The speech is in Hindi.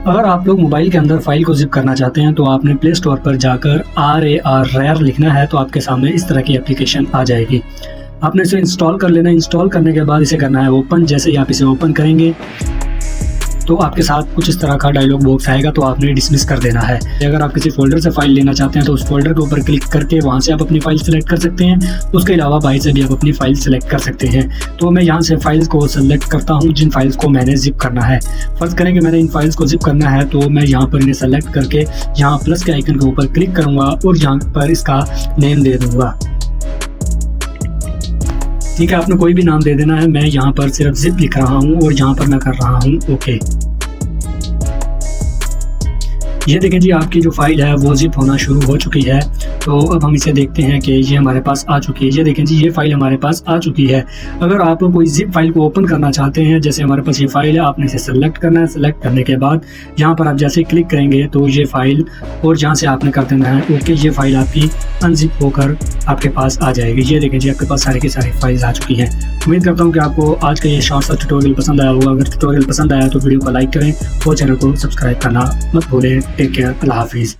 अगर आप लोग मोबाइल के अंदर फाइल को ज़िप करना चाहते हैं तो आपने प्ले स्टोर पर जाकर RAR लिखना है, तो आपके सामने इस तरह की एप्लीकेशन आ जाएगी। आपने इसे इंस्टॉल कर लेना है। इंस्टॉल करने के बाद इसे करना है ओपन। जैसे ही आप इसे ओपन करेंगे तो आपके साथ कुछ इस तरह का डायलॉग बॉक्स आएगा, तो आपने डिसमिस कर देना है। अगर आप किसी फोल्डर से फाइल लेना चाहते हैं तो उस फोल्डर के ऊपर क्लिक करके वहां से आप अपनी फाइल सेलेक्ट कर सकते हैं। उसके अलावा बाहर से भी आप अपनी फाइल सेलेक्ट कर सकते हैं। तो मैं यहाँ से फाइल्स को सेलेक्ट करता हूँ जिन फाइल्स को मैंने जिप करना है। फर्ज करें कि मैंने इन फाइल्स को जिप करना है, तो मैं यहाँ पर इन्हें सेलेक्ट करके यहाँ प्लस के आइकन के ऊपर क्लिक करूँगा और यहाँ पर इसका नेम दे दूँगा। ठीक है, आपने कोई भी नाम दे देना है। मैं यहाँ पर सिर्फ जिप लिख रहा हूँ और यहाँ पर मैं कर रहा हूँ ओके। ये देखें जी, आपकी जो फाइल है वो जिप होना शुरू हो चुकी है। तो अब हम इसे देखते हैं कि ये हमारे पास आ चुकी है। ये देखें जी, ये फाइल हमारे पास आ चुकी है। अगर आप कोई जिप फाइल को ओपन करना चाहते हैं, जैसे हमारे पास ये फाइल है, आपने इसे सेलेक्ट करना है। सेलेक्ट करने के बाद यहाँ पर आप जैसे क्लिक करेंगे तो ये फाइल, और जहाँ से आपने कर देना है ओके, ये फाइल आपकी अनजिप होकर आपके पास आ जाएगी। ये देखें जी, आपके पास सारी की सारी फाइल्स आ चुकी हैं। उम्मीद करता हूँ कि आपको आज का ये शॉर्ट सा ट्यूटोरियल पसंद आया होगा। अगर ट्यूटोरियल पसंद आया तो वीडियो को लाइक करें और चैनल को सब्सक्राइब करना मत भूलें। टेक केयर, अल्लाह हाफिज़।